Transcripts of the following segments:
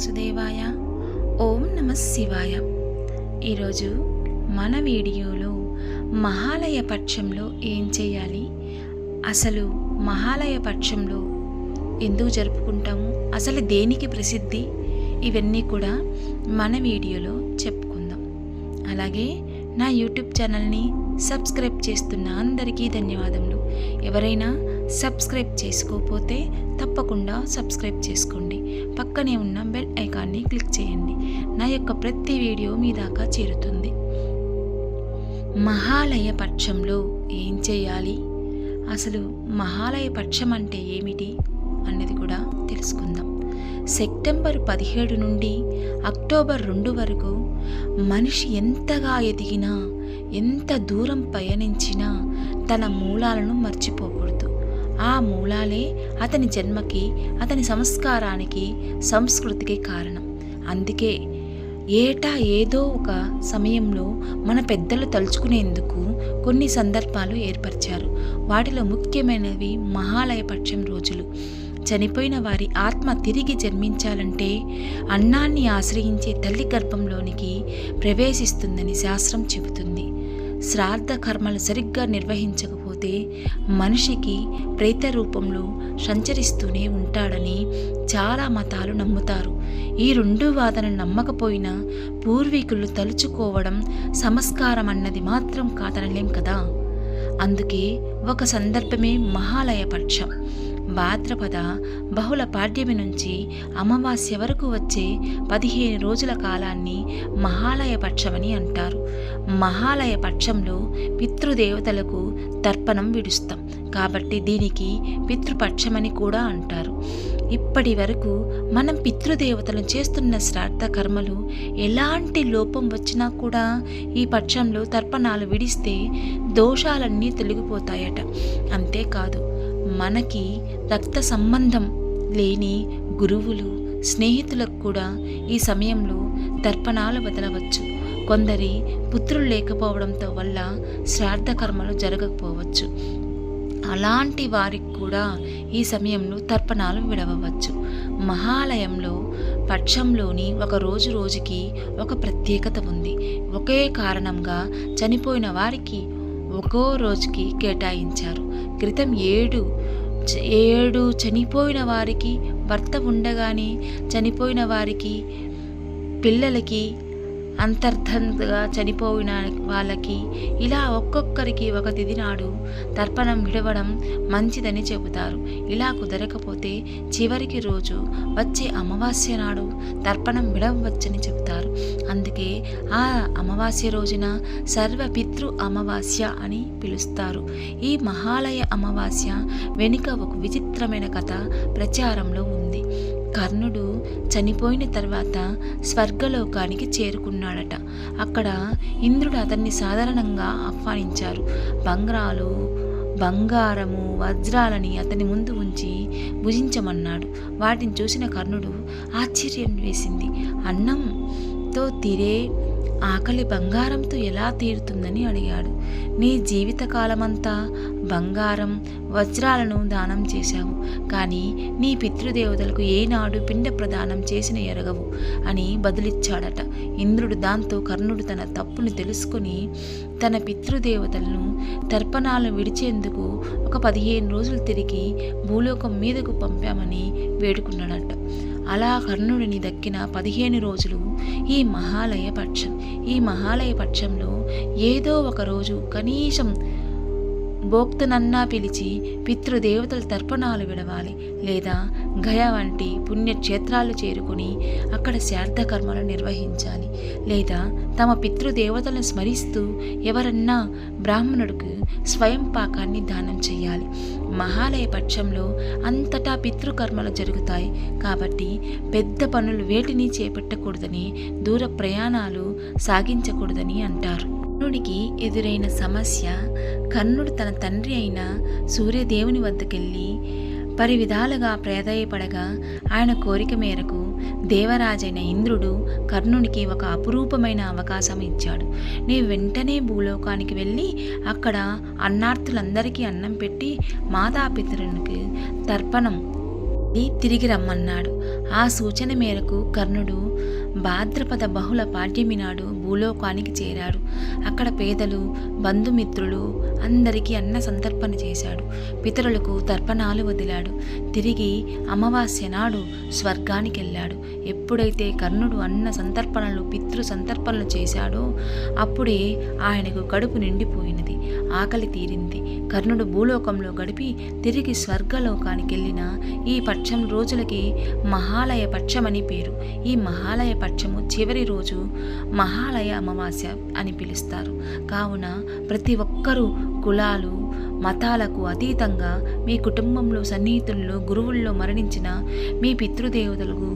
వాసుదేవాయ. ఓం నమః శివాయ. ఈరోజు మన వీడియోలో మహాలయ పక్షంలో ఏం చేయాలి, అసలు మహాలయ పక్షంలో ఎందుకు జరుపుకుంటాము, అసలు దేనికి ప్రసిద్ధి, ఇవన్నీ కూడా మన వీడియోలో చెప్పుకుందాం. అలాగే నా యూట్యూబ్ ఛానల్ని సబ్స్క్రైబ్ చేస్తున్న అందరికీ ధన్యవాదములు. ఎవరైనా సబ్స్క్రైబ్ చేసుకోకపోతే తప్పకుండా సబ్స్క్రైబ్ చేసుకోండి. పక్కనే ఉన్న బెల్ ఐకాన్ని క్లిక్ చేయండి. నా యొక్క ప్రతి వీడియో మీ దాకా చేరుతుంది. మహాలయ పక్షంలో ఏం చేయాలి, అసలు మహాలయ పక్షం అంటే ఏమిటి అన్నది కూడా తెలుసుకుందాం. సెప్టెంబర్ 17 నుండి అక్టోబర్ 2 వరకు మనిషి ఎంతగా ఎదిగినా, ఎంత దూరం పయనించినా తన మూలాలను మర్చిపోకూడదు. ఆ మూలాలే అతని జన్మకి, అతని సంస్కారానికి, సంస్కృతికి కారణం. అందుకే ఏటా ఏదో ఒక సమయంలో మన పెద్దలు తలుచుకునేందుకు కొన్ని సందర్భాలు ఏర్పరిచారు. వాటిలో ముఖ్యమైనవి మహాలయ పక్షం రోజులు. చనిపోయిన వారి ఆత్మ తిరిగి జన్మించాలంటే అన్నాన్ని ఆశ్రయించే తల్లి గర్భంలోనికి ప్రవేశిస్తుందని శాస్త్రం చెబుతుంది. శ్రాద్ధ కర్మలు సరిగ్గా నిర్వహించకపోతే మనిషికి ప్రేత రూపంలో సంచరిస్తూనే ఉంటాడని చాలా మతాలు నమ్ముతారు. ఈ రెండు వాదనలు నమ్మకపోయినా పూర్వీకులు తలుచుకోవడం సంస్కారం అన్నది మాత్రం కాదనలేం కదా. అందుకే ఒక సందర్భమే మహాలయ పక్షం. భాద్రపద బహుళ పాడ్యమి నుంచి అమావాస్య వరకు వచ్చే 15 రోజుల కాలాన్ని మహాలయ పక్షమని అంటారు. మహాలయ పక్షంలో పితృదేవతలకు తర్పణం విడుస్తాం కాబట్టి దీనికి పితృపక్షమని కూడా అంటారు. ఇప్పటి వరకు మనం పితృదేవతలను చేస్తున్న శ్రాద్ధ కర్మలు ఎలాంటి లోపం వచ్చినా కూడా ఈ పక్షంలో తర్పణాలు విడిస్తే దోషాలన్నీ తొలగిపోతాయట. అంతేకాదు, మనకి రక్త సంబంధం లేని గురువులు, స్నేహితులకు కూడా ఈ సమయంలో తర్పణాలు వదలవచ్చు. కొందరి పుత్రులు లేకపోవడంతో వల్ల శ్రాద్ధ కర్మలు జరగకపోవచ్చు. అలాంటి వారికి కూడా ఈ సమయంలో తర్పణాలు విడవవచ్చు. మహాలయంలో పక్షంలోని ఒక రోజుకి ఒక ప్రత్యేకత ఉంది. ఒకే కారణంగా చనిపోయిన వారికి ఒక్కో రోజుకి కేటాయించారు. క్రితం ఏడు చనిపోయిన వారికి భర్త ఉండగానే చనిపోయిన వారికి పిల్లలకి, అంతర్ధంగా చనిపోయిన వాళ్ళకి, ఇలా ఒక్కొక్కరికి ఒక తిథి నాడు తర్పణం విడవడం మంచిదని చెబుతారు. ఇలా కుదరకపోతే చివరికి రోజు వచ్చే అమావాస్య నాడు తర్పణం విడవచ్చని చెబుతారు. అందుకే ఆ అమావాస్య రోజున సర్వపితృ అమావాస్య అని పిలుస్తారు. ఈ మహాలయ అమావాస్య వెనుక ఒక విచిత్రమైన కథ ప్రచారంలో ఉంది. కర్ణుడు చనిపోయిన తర్వాత స్వర్గలోకానికి చేరుకున్నాడట. అక్కడ ఇంద్రుడు అతన్ని సాధారణంగా ఆహ్వానించారు. బంగారము, వజ్రాలని అతని ముందు ఉంచి భుజించమన్నాడు. వాటిని చూసిన కర్ణుడు ఆశ్చర్యం వేసింది. అన్నంతో తీరే ఆకలి బంగారంతో ఎలా తీరుతుందని అడిగాడు. నీ జీవితకాలమంతా బంగారం, వజ్రాలను దానం చేశావు, కానీ నీ పితృదేవతలకు ఏనాడు పిండ ప్రదానం చేసిన ఎరగవు అని బదులిచ్చాడట. ఇంద్రుడు దాంతో కర్ణుడు తన తప్పుని తెలుసుకుని తన పితృదేవతలను తర్పణాలను విడిచేందుకు ఒక 15 రోజులు తిరిగి భూలోకం మీదకు పంపామని వేడుకున్నాడట. అలా కర్ణుడిని దక్కిన 15 రోజులు ఈ మహాలయ పక్షం. ఈ మహాలయ పక్షంలో ఏదో ఒక రోజు కనీసం భోక్తనన్నా పిలిచి పితృదేవతల తర్పణాలు విడవాలి, లేదా గయ వంటి పుణ్యక్షేత్రాలు చేరుకుని అక్కడ శ్రాద్ధ కర్మలు నిర్వహించాలి, లేదా తమ పితృదేవతలను స్మరిస్తూ ఎవరన్నా బ్రాహ్మణుడికి స్వయం పాకాన్ని దానం చేయాలి. మహాలయ పక్షంలో అంతటా పితృకర్మలు జరుగుతాయి కాబట్టి పెద్ద పనులు వేటిని చేపట్టకూడదని, దూర ప్రయాణాలు సాగించకూడదని అంటారు. కర్ణుడికి ఎదురైన సమస్య, కర్ణుడు తన తండ్రి అయిన సూర్యదేవుని వద్దకెళ్ళి పరివిధాలుగా ప్రాధేయపడగా ఆయన కోరిక మేరకు దేవరాజైన ఇంద్రుడు కర్ణునికి ఒక అపురూపమైన అవకాశం ఇచ్చాడు. నీవు వెంటనే భూలోకానికి వెళ్ళి అక్కడ అన్నార్థులందరికీ అన్నం పెట్టి మాతాపితరునికి తర్పణం తిరిగి రమ్మన్నాడు. ఆ సూచన మేరకు కర్ణుడు భాద్రపద బహుళ పాడ్యమి నాడు భూలోకానికి చేరాడు. అక్కడ పేదలు, బంధుమిత్రులు అందరికీ అన్న సంతర్పణ చేశాడు. పితరులకు తర్పణాలు వదిలాడు. తిరిగి అమావాస్య నాడు స్వర్గానికి వెళ్ళాడు. ఎప్పుడైతే కర్ణుడు అన్న సంతర్పణలు, పితృ సంతర్పణలు చేశాడో అప్పుడే ఆయనకు కడుపు నిండిపోయినది, ఆకలి తీరింది. కర్ణుడు భూలోకంలో గడిపి తిరిగి స్వర్గలోకానికి వెళ్ళిన ఈ పక్షం రోజులకి మహాలయ పక్షమని పేరు. ఈ మహాలయ పక్షము చివరి రోజు మహాలయ అమావాస్య అని పిలుస్తారు. కావున ప్రతి ఒక్కరూ కులాలు మతాలకు అతీతంగా మీ కుటుంబంలో సన్నిహితుల్లో గురువుల్లో మరణించిన మీ పితృదేవతలకు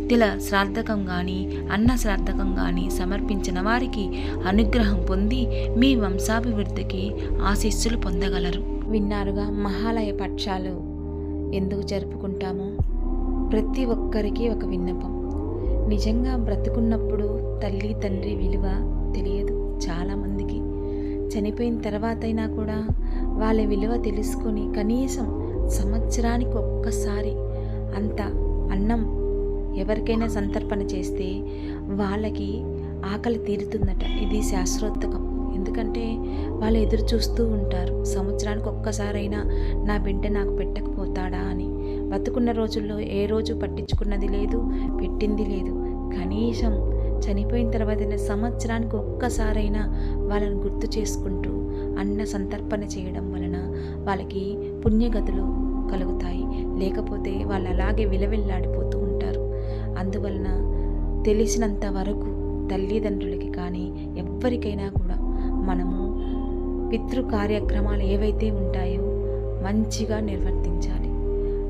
తిల శ్రాద్ధకం కానీ అన్న శ్రాద్ధకం కానీ సమర్పించిన వారికి అనుగ్రహం పొంది మీ వంశాభివృద్ధికి ఆశీస్సులు పొందగలరు. విన్నారుగా మహాలయ పక్షాలు ఎందుకు జరుపుకుంటామో? ప్రతి ఒక్కరికి ఒక విన్నపం. నిజంగా బ్రతుకున్నప్పుడు తల్లి తండ్రి విలువ తెలియదు చాలామందికి. చనిపోయిన తర్వాతైనా కూడా వాళ్ళ విలువ తెలుసుకొని కనీసం సంవత్సరానికి ఒక్కసారి అంత అన్నం ఎవరికైనా సంతర్పణ చేస్తే వాళ్ళకి ఆకలి తీరుతుందట. ఇది శాస్త్రోక్తం. ఎందుకంటే వాళ్ళు ఎదురు చూస్తూ ఉంటారు, సంవత్సరానికి ఒక్కసారైనా నా బిడ్డ నాకు పెట్టకపోతాడా అని. బతుకున్న రోజుల్లో ఏ రోజు పట్టించుకున్నది లేదు, పెట్టింది లేదు. కనీసం చనిపోయిన తర్వాత సంవత్సరానికి ఒక్కసారైనా వాళ్ళని గుర్తు చేసుకుంటూ అన్న సంతర్పణ చేయడం వలన వాళ్ళకి పుణ్యగతులు కలుగుతాయి. లేకపోతే వాళ్ళు అలాగే విలవిల్లాడిపోతూ ఉంటారు. అందువలన తెలిసినంత వరకు తల్లిదండ్రులకి కానీ ఎవ్వరికైనా కూడా మనము పితృ కార్యక్రమాలు ఏవైతే ఉంటాయో మంచిగా నిర్వర్తించాలి.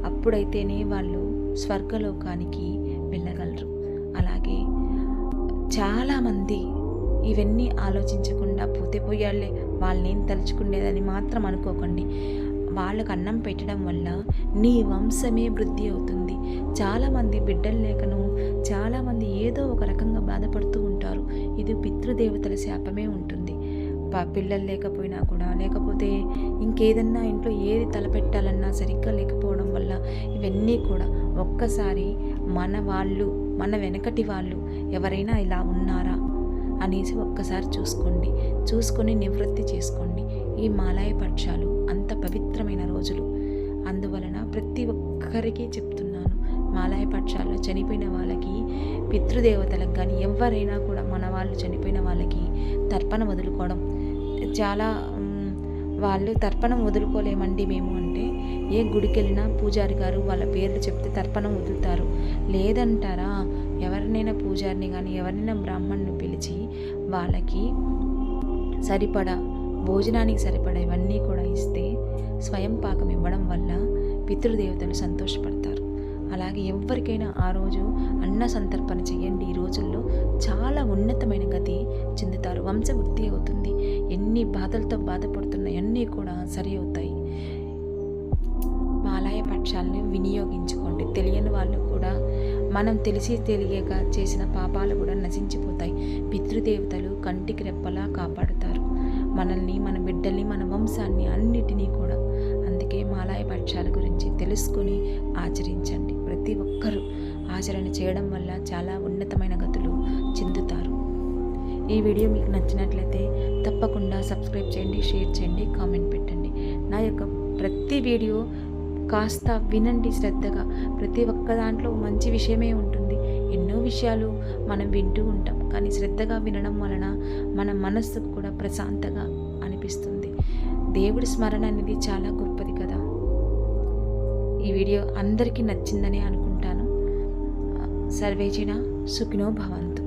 అప్పుడైతేనే వాళ్ళు స్వర్గలోకానికి వెళ్ళగలరు. అలాగే చాలామంది ఇవన్నీ ఆలోచించకుండా పోతే పోయాళ్లే, వాళ్ళనేం తలుచుకునేదని మాత్రం అనుకోకండి. వాళ్ళకు అన్నం పెట్టడం వల్ల నీ వంశమే వృద్ధి అవుతుంది. చాలామంది బిడ్డలు లేకను చాలామంది ఏదో ఒక రకంగా బాధపడుతూ ఉంటారు. ఇది పితృదేవతల శాపమే ఉంటుంది. పిల్లలు లేకపోయినా కూడా, లేకపోతే ఇంకేదన్నా ఇంట్లో ఏది తలపెట్టాలన్నా సరిగ్గా లేకపోవడం వల్ల ఇవన్నీ కూడా ఒక్కసారి మన వెనకటి వాళ్ళు ఎవరైనా ఇలా ఉన్నారా అనేసి ఒక్కసారి చూసుకొని నివృత్తి చేసుకోండి. ఈ మాలయ పక్షాలు అంత పవిత్రమైన రోజులు. అందువలన ప్రతి ఒక్కరికి చెప్తున్నాను, మాలయ పక్షాల్లో చనిపోయిన వాళ్ళకి పితృదేవతలకు కానీ ఎవరైనా కూడా మన వాళ్ళు చనిపోయిన వాళ్ళకి తర్పణ వదులుకోవడం చాలా వాళ్ళు తర్పణం వదులుకోలేమండి మేము అంటే ఏ గుడికి వెళ్ళినా పూజారి గారు వాళ్ళ పేర్లు చెప్తే తర్పణం వదులుతారు. లేదంటారా, ఎవరినైనా పూజారిని కానీ ఎవరినైనా బ్రాహ్మణ్ణి పిలిచి వాళ్ళకి సరిపడా భోజనానికి సరిపడా ఇవన్నీ కూడా ఇస్తే స్వయం పాకం ఇవ్వడం వల్ల పితృదేవతలు సంతోషపడతారు. అలాగే ఎవరికైనా ఆ రోజు అన్న సంతర్పణ చేయండి. ఈ రోజుల్లో చాలా ఉన్నతమైన గతి చెందుతారు, వంశవృద్ధి అవుతుంది. ఎన్ని బాధలతో బాధపడుతున్న అన్నీ కూడా సరి అవుతాయి. మాలయ పక్షాలను వినియోగించుకోండి. తెలియని వాళ్ళు కూడా మనం తెలిసి తెలియక చేసిన పాపాలు కూడా నశించిపోతాయి. పితృదేవతలు కంటికి రెప్పలా కాపాడుతారు మనల్ని, మన బిడ్డల్ని, మన వంశాన్ని అన్నిటినీ కూడా. అందుకే మాలయ పక్షాల గురించి తెలుసుకొని ఆచరించండి. ప్రతి ఒక్కరూ ఆచరణ చేయడం వల్ల చాలా ఉన్నతమైన గతులు చెందుతారు. ఈ వీడియో మీకు నచ్చినట్లయితే తప్పకుండా సబ్స్క్రైబ్ చేయండి, షేర్ చేయండి, కామెంట్ పెట్టండి. నా యొక్క ప్రతి వీడియో కాస్త వినండి శ్రద్ధగా. ప్రతి ఒక్క దాంట్లో మంచి విషయమే ఉంటుంది. ఎన్నో విషయాలు మనం వింటూ ఉంటాం, కానీ శ్రద్ధగా వినడం వలన మన మనస్సుకు కూడా ప్రశాంతంగా అనిపిస్తుంది. దేవుడి స్మరణ అనేది చాలా గొప్పది కదా. ఈ వీడియో అందరికీ నచ్చిందని అనుకుంటాను. సర్వేజన సుఖినో భవంతు.